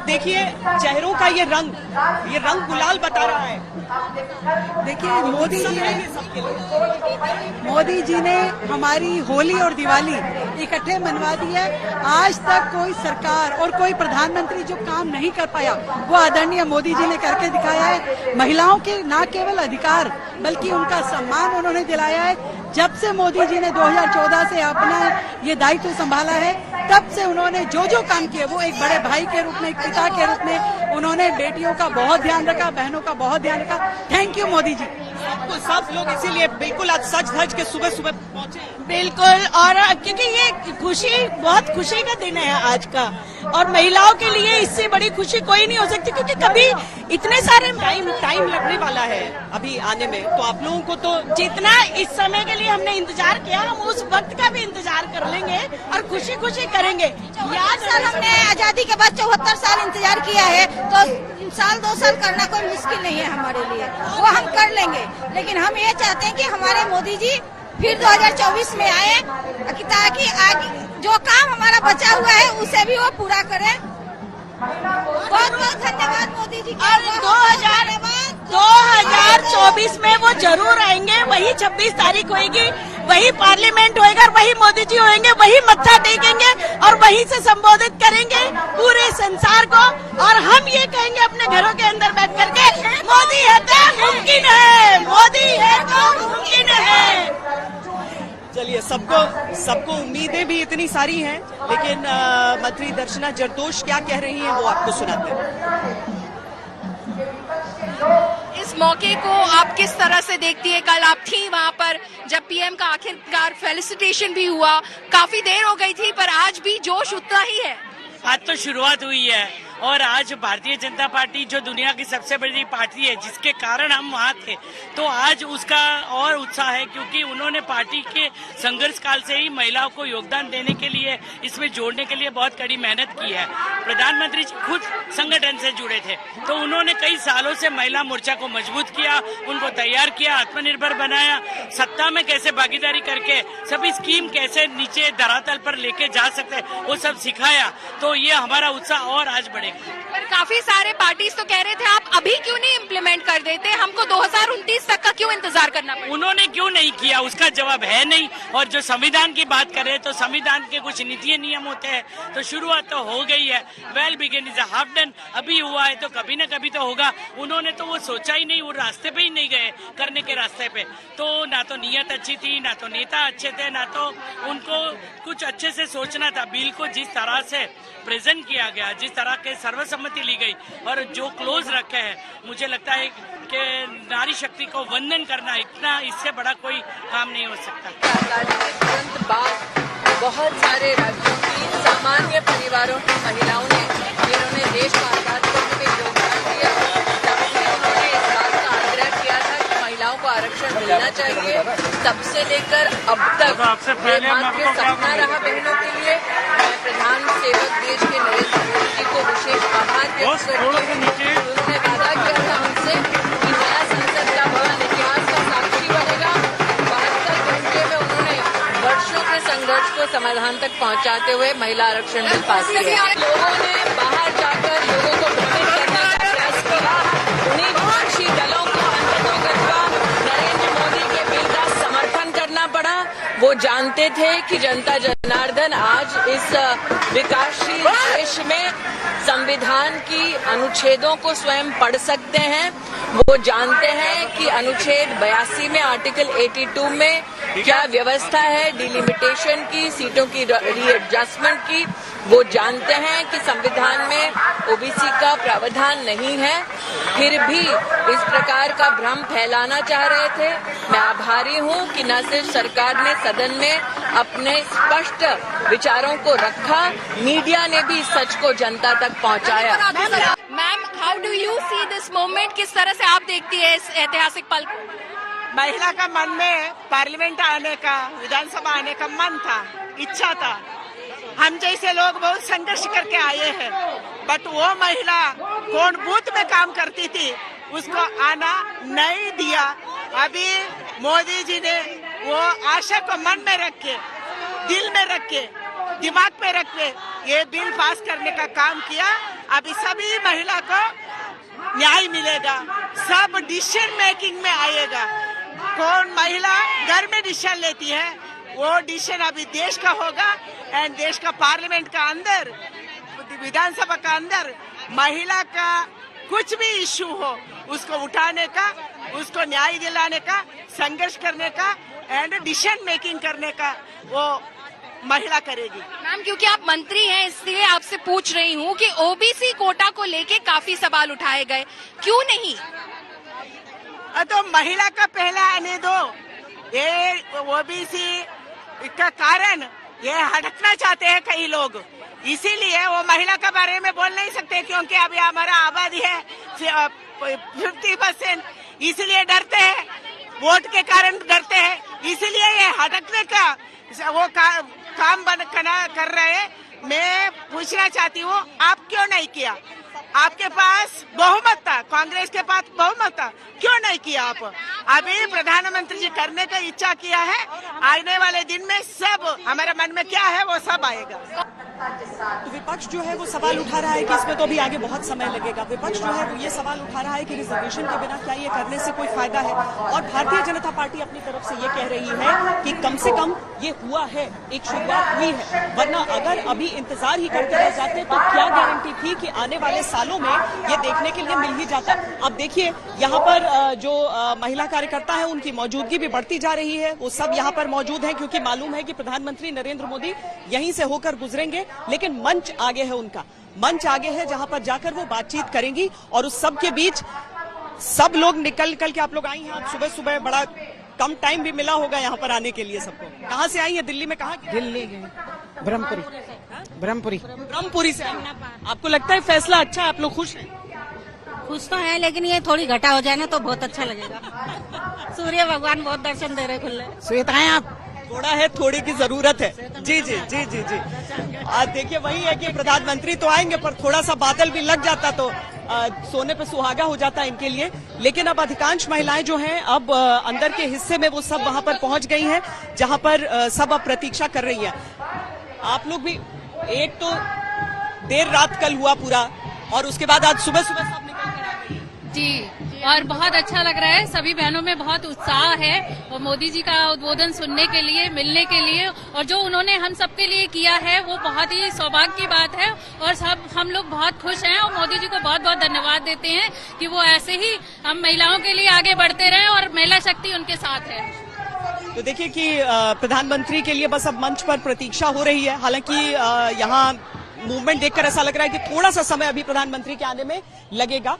देखिए चेहरों का ये रंग गुलाल बता रहा है। देखिए मोदी जी ने हमारी होली और दिवाली इकट्ठे मनवा दी है। आज तक कोई सरकार और कोई प्रधानमंत्री जो काम नहीं कर पाया वो आदरणीय मोदी जी ने करके दिखाया है। महिलाओं के न केवल अधिकार बल्कि उनका सम्मान उन्होंने दिलाया है। जब से मोदी जी ने 2014 से अपना ये दायित्व संभाला है तब से उन्होंने जो काम किए वो एक बड़े भाई के रूप में, एक पिता के रूप में उन्होंने बेटियों का बहुत ध्यान रखा, बहनों का बहुत ध्यान रखा। Thank you Modi ji. सब लोग इसीलिए बिल्कुल आज सज धज के सुबह सुबह पहुंचे। बिल्कुल, और क्योंकि ये बहुत खुशी का दिन है आज का, और महिलाओं के लिए इससे बड़ी खुशी कोई नहीं हो सकती, क्योंकि कभी इतने सारे टाइम लगने वाला है अभी आने में। तो आप लोगों को तो जितना इस समय के लिए हमने इंतजार किया, हम उस वक्त का भी इंतजार कर लेंगे और खुशी खुशी करेंगे। यार साल हमने आजादी के बाद 74 साल इंतजार किया है, तो साल 2 साल करना कोई मुश्किल नहीं है हमारे लिए, वो हम कर लेंगे। लेकिन हम ये चाहते हैं कि हमारे मोदी जी फिर 2024 में आए, ताकि आगे जो काम हमारा बचा हुआ है उसे भी वो पूरा करें। बहुत बहुत धन्यवाद मोदी जी। और 2024 में वो जरूर आएंगे। वही 26 तारीख होगी, वही पार्लियामेंट होएगा, वही मोदी जी होंगे, वही मत्था टेकेंगे और वहीं से संबोधित करेंगे पूरे संसार को। और हम ये कहेंगे अपने घरों के अंदर बैठ करके, मोदी है तो मुमकिन है, मोदी है तो मुमकिन है। चलिए, सबको उम्मीदें भी इतनी सारी हैं, लेकिन मंत्री दर्शना जरदोश क्या कह रही हैं वो आपको सुनाते हैं। इस मौके को आप किस तरह से देखती है? कल आप थी वहाँ पर जब पीएम का आखिरकार फेलिसिटेशन भी हुआ, काफी देर हो गई थी, पर आज भी जोश उतना ही है। आज तो शुरुआत हुई है और आज भारतीय जनता पार्टी जो दुनिया की सबसे बड़ी पार्टी है, जिसके कारण हम वहाँ थे, तो आज उसका और उत्साह है, क्योंकि उन्होंने पार्टी के संघर्ष काल से ही महिलाओं को योगदान देने के लिए, इसमें जोड़ने के लिए बहुत कड़ी मेहनत की है। प्रधानमंत्री जी खुद संगठन से जुड़े थे, तो उन्होंने कई सालों से महिला मोर्चा को मजबूत किया, उनको तैयार किया, आत्मनिर्भर बनाया, सत्ता में कैसे भागीदारी करके सभी स्कीम कैसे नीचे धरातल पर लेके जा सकते वो सब सिखाया। तो ये हमारा उत्साह और आज बढ़ेगा। पर काफी सारे पार्टीज तो कह रहे थे आप अभी क्यों नहीं इम्प्लीमेंट कर देते, हमको 2029 तक का क्यों इंतजार करना पड़ा? उन्होंने क्यों नहीं किया उसका जवाब है नहीं। और जो संविधान की बात करें तो संविधान के कुछ नीति नियम होते हैं, तो शुरुआत तो हो गई है। Well begin is half done, अभी हुआ है तो कभी न कभी तो होगा। उन्होंने तो वो सोचा ही नहीं, वो रास्ते पे ही नहीं गए करने के रास्ते पे। तो ना तो नीयत अच्छी थी, ना तो नेता अच्छे थे, ना तो उनको कुछ अच्छे से सोचना था। बिल को जिस तरह से प्रेजेंट किया गया, जिस तरह के सर्वसम्मति ली गई और जो क्लोज रखे हैं, मुझे लगता है कि नारी शक्ति को वंदन करना, इतना इससे बड़ा कोई काम नहीं हो सकता। आजादी के तुरंत बाद बहुत सारे राज्यों की सामान्य परिवारों की महिलाओं ने, जिन्होंने देश को आजाद करने में योगदान दिया, तब से उन्होंने इस बात का आग्रह किया था कि महिलाओं को आरक्षण मिलना चाहिए। तब से लेकर अब तक ये मात्र सपना रहा बहनों के लिए। मैं प्रधान सेवक देश के नरेंद्र मोदी जी को विशेष आभार व्यक्त करती हूँ। उन्होंने वादा किया था हमसे कि नया संसद का भवन इतिहास का साक्षी बनेगा। 72 घंटे में उन्होंने वर्षों के संघर्ष को समाधान तक पहुंचाते हुए महिला आरक्षण बिल पास किया। लोगों ने बाहर जाकर लोगों को भ्रमित करने का प्रयास किया। उन्हीं विपक्षी दलों को अंततः नरेंद्र मोदी के बिल का समर्थन करना पड़ा। वो जानते थे कि जनता जनार्दन आज इस विकासशील देश में संविधान की अनुच्छेदों को स्वयं पढ़ सकते हैं। वो जानते हैं कि अनुच्छेद 82 में आर्टिकल 82 में क्या व्यवस्था है डिलिमिटेशन की, सीटों की रीएडजस्टमेंट की। वो जानते हैं कि संविधान में ओबीसी का प्रावधान नहीं है, फिर भी इस प्रकार का भ्रम फैलाना चाह रहे थे। मैं आभारी हूं कि न सिर्फ सरकार ने सदन में अपने स्पष्ट विचारों को रखा, मीडिया ने भी सच को जनता तक पहुंचाया। Ma'am, how do you see this moment? किस तरह से आप देखती है इस ऐतिहासिक पल को? महिला का मन में पार्लियामेंट आने का, विधानसभा आने का मन था, इच्छा था। हम जैसे लोग बहुत संघर्ष करके आए हैं, बट वो महिला कौन बूथ में काम करती थी उसको आना नहीं दिया। अभी मोदी जी ने वो आशा को मन में रख के, दिल में रख के, दिमाग में रख के ये बिल पास करने का काम किया। अभी सभी महिला को न्याय मिलेगा, सब डिसीजन मेकिंग में आएगा। कौन महिला घर में डिसीजन लेती है वो डिसीजन अभी देश का होगा। एंड देश का पार्लियामेंट का अंदर, विधानसभा का अंदर महिला का कुछ भी इश्यू हो उसको उठाने का, उसको न्याय दिलाने का, संघर्ष करने का एंड डिसीजन मेकिंग करने का वो महिला करेगी। मैम, क्योंकि आप मंत्री हैं इसलिए आपसे पूछ रही हूँ कि ओबीसी कोटा को लेके काफी सवाल उठाए गए, क्यों नहीं? तो महिला का पहले आने दो। ये ओबीसी का कारण ये हटना चाहते हैं कई लोग, इसीलिए वो महिला के बारे में बोल नहीं सकते, क्योंकि अभी हमारा आबादी है 50%, इसलिए डरते हैं, वोट के कारण डरते हैं, इसलिए ये हटकने का वो काम कर रहे हैं। मैं पूछना चाहती हूँ, आप क्यों नहीं किया? आपके पास बहुमत था, कांग्रेस के पास बहुमत था, क्यों नहीं किया आप? अभी प्रधानमंत्री जी करने का इच्छा किया है, आने वाले दिन में सब हमारे मन में क्या है वो सब आएगा। तो विपक्ष जो है वो सवाल उठा रहा है कि इसमें तो अभी आगे बहुत समय लगेगा। विपक्ष जो है वो ये सवाल उठा रहा है कि रिजर्वेशन के बिना क्या ये करने से कोई फायदा है, और भारतीय जनता पार्टी अपनी तरफ से ये कह रही है कि कम से कम ये हुआ है, एक शुरुआत हुई है, वरना अगर अभी इंतजार ही करते रह जाते तो क्या गारंटी थी कि आने वाले सालों में ये देखने के लिए मिल ही जाता। अब देखिए यहाँ पर जो महिला कार्यकर्ता है उनकी मौजूदगी भी बढ़ती जा रही है, वो सब यहाँ पर मौजूद है क्योंकि मालूम है कि प्रधानमंत्री नरेंद्र मोदी यहीं से होकर गुजरेंगे, लेकिन मंच आगे है, उनका मंच आगे है जहां पर जाकर वो बातचीत करेंगी। और उस सब के बीच सब लोग निकल के, आप लोग आई हैं, आप सुबह सुबह बड़ा कम टाइम भी मिला होगा यहाँ पर आने के लिए सबको। कहाँ से आई है? दिल्ली में कहाँ? दिल्ली गए, ब्रह्मपुरी से। आपको लगता है फैसला अच्छा है? आप लोग खुश हैं? खुश तो है, लेकिन ये थोड़ी घटा हो जाए ना तो बहुत अच्छा लगेगा। सूर्य भगवान बहुत दर्शन दे रहे खुले। श्वेता हैं आप? थोड़ा है, थोड़ी की जरूरत है। जी जी जी जी जी। देखिए वही है कि प्रधानमंत्री तो आएंगे पर थोड़ा सा बादल भी लग जाता तो सोने पे सुहागा हो जाता है इनके लिए। लेकिन अब अधिकांश महिलाएं जो हैं अब अंदर के हिस्से में वो सब वहां पर पहुंच गई हैं जहां पर सब अब प्रतीक्षा कर रही हैं। आप लोग भी, एक तो देर रात कल हुआ पूरा और उसके बाद आज सुबह सुबह सब निकल कर आ गई जी, और बहुत अच्छा लग रहा है। सभी बहनों में बहुत उत्साह है और मोदी जी का उद्बोधन सुनने के लिए, मिलने के लिए, और जो उन्होंने हम सबके लिए किया है वो बहुत ही सौभाग्य की बात है और सब हम लोग बहुत खुश हैं और मोदी जी को बहुत बहुत धन्यवाद देते हैं कि वो ऐसे ही हम महिलाओं के लिए आगे बढ़ते रहें और महिला शक्ति उनके साथ है। तो देखिए कि प्रधानमंत्री के लिए बस अब मंच पर प्रतीक्षा हो रही है। हालांकि यहाँ मूवमेंट देखकर ऐसा लग रहा है कि थोड़ा सा समय अभी प्रधानमंत्री के आने में लगेगा।